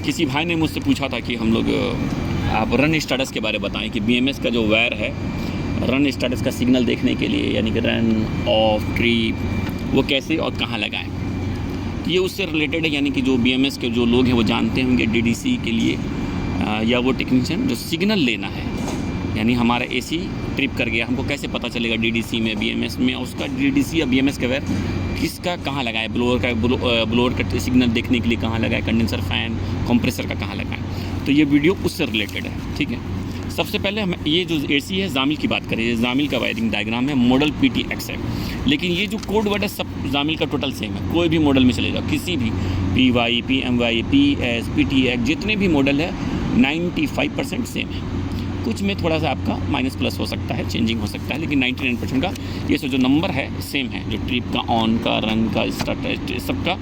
किसी भाई ने मुझसे पूछा था कि हम लोग आप रन स्टेटस के बारे में बताएं कि BMS का जो वायर है रन स्टेटस का सिग्नल देखने के लिए, यानी कि रन ऑफ ट्रिप, वो कैसे और कहाँ लगाएं। तो ये उससे रिलेटेड है, यानी कि जो BMS के जो लोग हैं वो जानते होंगे DDC के लिए या वो टेक्नीशियन जो सिग्नल लेना है, यानी हमारा AC ट्रिप कर गया, हमको कैसे पता चलेगा DDC में BMS में उसका DDC या BMS का वायर किसका कहाँ लगाए, ब्लोअर का सिग्नल देखने के लिए कहाँ लगाए, कंडेंसर फैन कंप्रेसर का कहाँ लगाए। तो ये वीडियो उससे रिलेटेड है, ठीक है। सबसे पहले हम ये जो AC है जामिल की बात करें, ये जामिल का वायरिंग डायग्राम है, मॉडल PTX है, लेकिन ये जो कोड वर्ड है सब जामिल का टोटल सेम है। कोई भी मॉडल में चले जाओ, किसी भी PY, PMY, PS, PTX जितने भी मॉडल है 95% सेम है। कुछ में थोड़ा सा आपका माइनस प्लस हो सकता है, चेंजिंग हो सकता है, लेकिन 99% का ये जो नंबर है सेम है, जो ट्रिप का, ऑन का, रन का, स्टार्ट सबका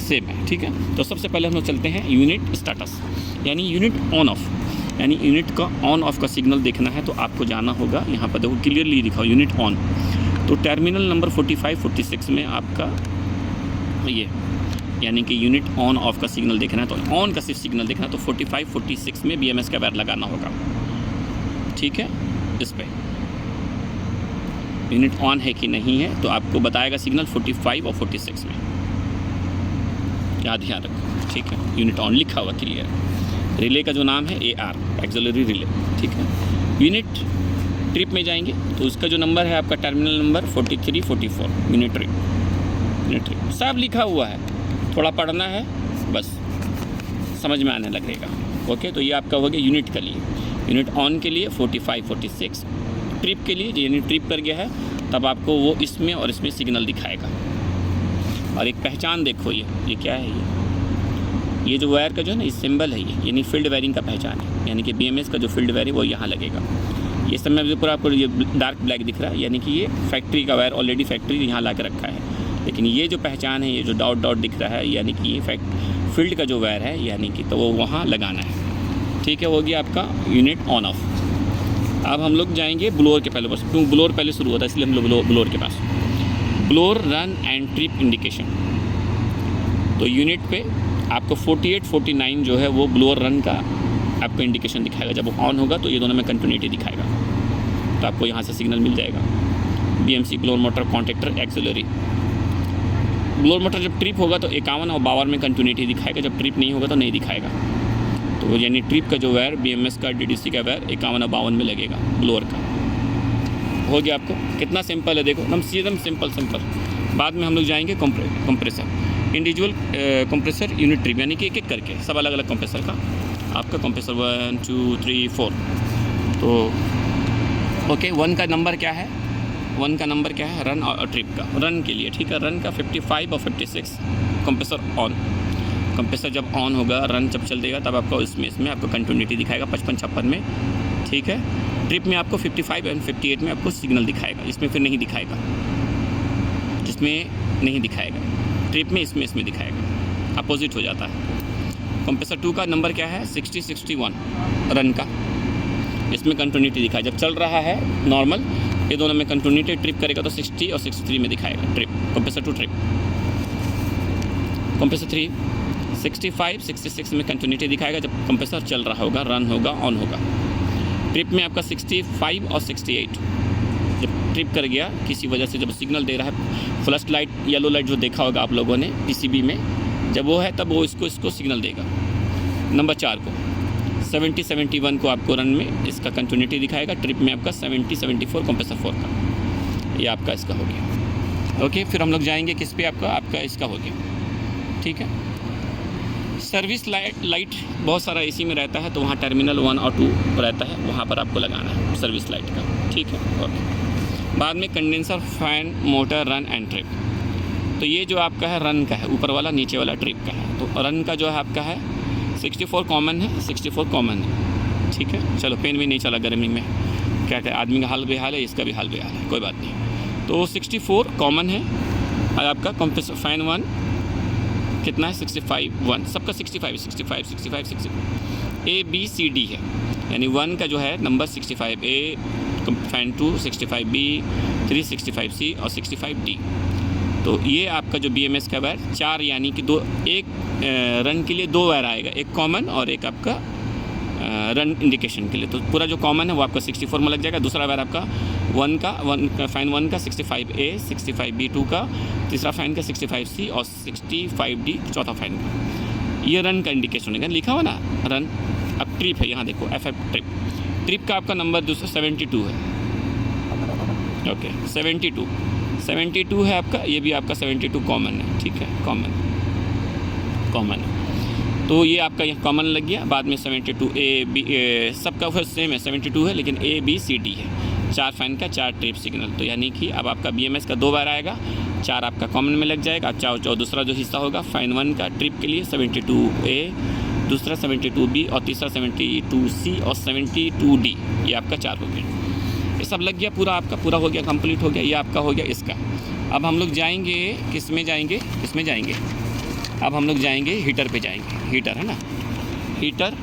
सेम है, ठीक है। तो सबसे पहले हम लोग चलते हैं यूनिट स्टेटस, यानी यूनिट ऑन ऑफ, यानी यूनिट का ऑन ऑफ का सिग्नल देखना है तो आपको जाना होगा, यहाँ पर देखो क्लियरली लिखा हो यूनिट ऑन। तो टर्मिनल नंबर 45-46 में आपका ये, यानी कि यूनिट ऑन ऑफ का सिग्नल देखना है, तो ऑन का सिर्फ सिग्नल देखना है तो 45-46 में BMS का वायर लगाना होगा, ठीक है। इस पे यूनिट ऑन है कि नहीं है तो आपको बताएगा सिग्नल 45 और 46 में, याद ध्यान रखो, ठीक है। यूनिट ऑन लिखा हुआ क्लियर। रिले का जो नाम है AR, एक्सिलरी रिले, ठीक है। यूनिट ट्रिप में जाएंगे तो उसका जो नंबर है आपका टर्मिनल नंबर 43-44 यूनिट ट्रिप सब लिखा हुआ है, थोड़ा पढ़ना है बस, समझ में आने लगेगा। ओके, तो ये आपका हो गया यूनिट के लिए। यूनिट ऑन के लिए 45-46, ट्रिप के लिए यानी ट्रिप कर गया है तब आपको वो इसमें और इसमें सिग्नल दिखाएगा। और एक पहचान देखो, ये क्या है, ये जो वायर का जो है ना, इस सिंबल है ये, यानी फील्ड वायरिंग का पहचान है, यानी कि BMS का जो फील्ड वायर है वो यहाँ लगेगा। ये समय में पूरा आपको ये डार्क ब्लैक दिख रहा है, यानी कि ये फैक्ट्री का वायर ऑलरेडी फैक्ट्री यहाँ ला के रखा है, लेकिन ये जो पहचान है, ये जो डॉट डॉट दिख रहा है, यानी कि ये फील्ड का जो वायर है, यानी कि तो वो वहाँ लगाना है, ठीक है। हो गया आपका यूनिट ऑन ऑफ। अब हम लोग जाएंगे ब्लोअर के पहले पास, क्योंकि ब्लोअर पहले शुरू होता है इसलिए हम लोग ब्लोअर के पास। Blower run and trip indication, तो यूनिट पे आपको 48-49 जो है वो ब्लोअर रन का आपको इंडिकेशन दिखाएगा। जब वो ऑन होगा तो ये दोनों में कंटिन्यूटी दिखाएगा, तो आपको यहाँ से सिग्नल मिल जाएगा। BMC blower motor contractor axillary, blower motor जब ट्रिप होगा तो 51 और 52 में कंटिन्यूटी दिखाएगा, जब ट्रिप नहीं होगा तो नहीं दिखाएगा। तो यानी ट्रिप का जो वायर BMS का DDC का वायर 51 और 52 में लगेगा ब्लोअर का। हो गया आपको, कितना सिंपल है देखो, एकदम सिंपल। बाद में हम लोग जाएंगे compressor, individual compressor unit trip, यानी कि एक एक करके सब अलग अलग कंप्रेसर का आपका कंप्रेसर 1 2 3 4। तो ओके, 1 का नंबर क्या है, 1 का नंबर क्या है, रन और ट्रिप का, रन के लिए, ठीक है। रन का 55 और 56 कंप्रेसर ऑन, कंप्रेसर जब ऑन होगा, रन जब चल देगा तब आपको इसमें आपको कंटिन्यूटी दिखाएगा 55-56 में, ठीक है। ट्रिप में आपको 55 और 58 में आपको सिग्नल दिखाएगा, इसमें फिर नहीं दिखाएगा, जिसमें नहीं दिखाएगा ट्रिप में, इसमें दिखाएगा, अपोजिट हो जाता है। कंप्रेसर 2 का नंबर क्या है, 60-61 रन का, इसमें कंटिन्यूटी दिखाएगा जब चल रहा है नॉर्मल, ये दोनों में कंटिन्यूटी। ट्रिप करेगा तो 60 और 63 में दिखाएगा ट्रिप, कंप्रेसर 2 ट्रिप। कंप्रेसर 3 65-66 में कंटिन्यूटी दिखाएगा जब कंप्रेसर चल रहा होगा, रन होगा, ऑन होगा। ट्रिप में आपका 65 और 68 जब ट्रिप कर गया किसी वजह से, जब सिग्नल दे रहा है, फ्लैश लाइट, येलो लाइट जो देखा होगा आप लोगों ने PCB में, जब वो है तब वो इसको सिग्नल देगा। नंबर 4 को 70-71 को आपको रन में इसका कंटिन्यूटी दिखाएगा, ट्रिप में आपका 70-74 कंप्रेसर 4 का, ये आपका इसका हो गया। ओके, फिर हम लोग जाएंगे किस पे, आपका इसका हो गया, ठीक है। सर्विस लाइट बहुत सारा AC में रहता है, तो वहाँ टर्मिनल 1 और 2 रहता है, वहाँ पर आपको लगाना है सर्विस लाइट का, ठीक है। ओके, बाद में condenser fan motor run and trip, तो ये जो आपका है रन का है, ऊपर वाला, नीचे वाला ट्रिप का है। तो रन का जो है आपका है 64 कॉमन है, 64 कॉमन है, ठीक है। चलो, पेन भी नहीं चला गर्मी में, क्या कहते हैं, आदमी का हाल बेहाल है, इसका भी हाल बेहाल है, कोई बात नहीं। तो 64 कॉमन है। और आपका कंप्रेसर फैन 1 कितना है, 65 सबका 65 ABCD है, यानी 1 का जो है number 65A, fan 2 65B, 3 65C और 65D। तो ये आपका जो BMS का वायर 4 यानी कि 2, एक रन के लिए 2 वायर आएगा, एक कॉमन और एक आपका रन इंडिकेशन के लिए। तो पूरा जो कॉमन है वो आपका 64 में लग जाएगा। दूसरा वायर आपका फाइन 1 का 65A, 65B2 का, तीसरा फाइन का 65C और 65D चौथा फाइन का। ये रन का इंडिकेशन है, लिखा हुआ ना रन। अब ट्रिप है, यहाँ देखो FF ट्रिप का आपका नंबर दूसरा 72 है। ओके 72 है आपका, ये भी आपका 72 कॉमन है, ठीक है, कॉमन है। तो ये आपका यहाँ कॉमन लग गया। बाद में 72 A B सबका फिर सेम है, 72 है, लेकिन A B C D है, 4 फाइन का 4 ट्रिप सिग्नल। तो यानी कि अब आपका BMS का 2 बार आएगा, 4 आपका कॉमन में लग जाएगा। दूसरा जो हिस्सा होगा फाइन 1 का ट्रिप के लिए 72A, दूसरा 72B और तीसरा 72C और 72D, ये आपका 4 हो गया। ये सब लग गया, पूरा आपका पूरा हो गया, कंप्लीट हो गया। ये आपका हो गया इसका। अब हम लोग जाएंगे किसमें जाएंगे, अब हम लोग जाएंगे हीटर पे जाएंगे। हीटर है ना, heater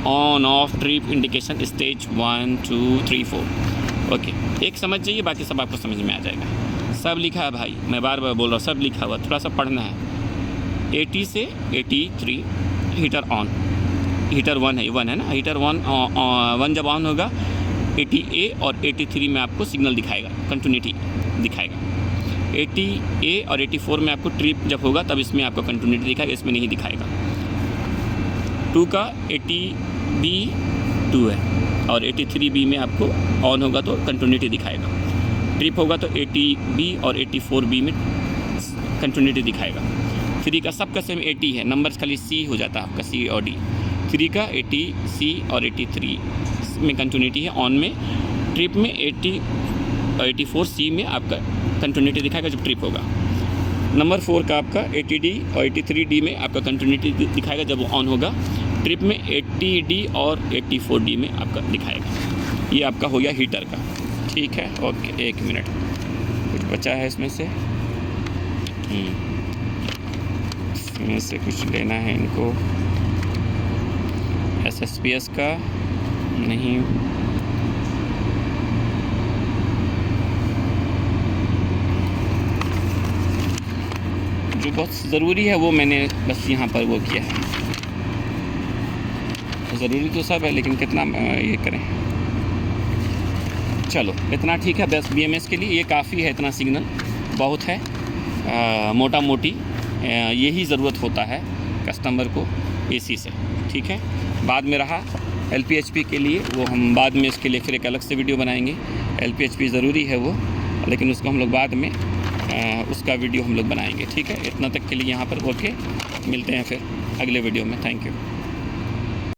on off trip indication stage 1 2 3 4। Okay, एक समझ जाइए, बाकी सब आपको समझ में आ जाएगा। सब लिखा है भाई, मैं बार बार बोल रहा हूँ, सब लिखा हुआ, थोड़ा सा पढ़ना है। 80 से 83 हीटर ऑन, हीटर 1 है ना, हीटर 1 जब ऑन होगा 80A और 83 में आपको सिग्नल दिखाएगा, कंटिन्यूटी दिखाएगा। 80A और 84 में आपको ट्रिप जब होगा तब इसमें आपको कंटिन्यूटी दिखाएगा, इसमें नहीं दिखाएगा। 2 का 80B 2 है और 83B में आपको ऑन होगा तो कंटिन्यूटी दिखाएगा। ट्रिप होगा तो 80B और 84B में कंटिन्यूटी दिखाएगा। 3 का सबका सेम 80 है, नंबर्स खाली C हो जाता है आपका, C और D। 3 का 80C और 83 में कंटिन्यूटी है ऑन में। ट्रिप में 80 और 84C में आपका कंटिन्यूटी दिखाएगा जब ट्रिप होगा। नंबर 4 का आपका 80D और 83D में आपका कंटिन्यूटी दिखाएगा जब वो ऑन होगा। ट्रिप में 80D और 84D में आपका दिखाएगा। ये आपका हो गया हीटर का, ठीक है। ओके, 1 मिनट, कुछ बचा है इसमें से, इसमें से कुछ लेना है इनको। SSPS का नहीं, जो बहुत ज़रूरी है वो मैंने बस यहाँ पर वो किया है। ज़रूरी तो सब है, लेकिन कितना ये करें। चलो इतना ठीक है, बस BMS के लिए ये काफ़ी है, इतना सिग्नल बहुत है। मोटा मोटी यही ज़रूरत होता है कस्टमर को AC से, ठीक है। बाद में रहा LPHP के लिए, वो हम बाद में इसके लिए फिर एक अलग से वीडियो बनाएंगे। LPHP ज़रूरी है वो, लेकिन उसको हम लोग बाद में उसका वीडियो हम लोग बनाएंगे, ठीक है। इतना तक के लिए यहाँ पर ओके, मिलते हैं फिर अगले वीडियो में। Thank you.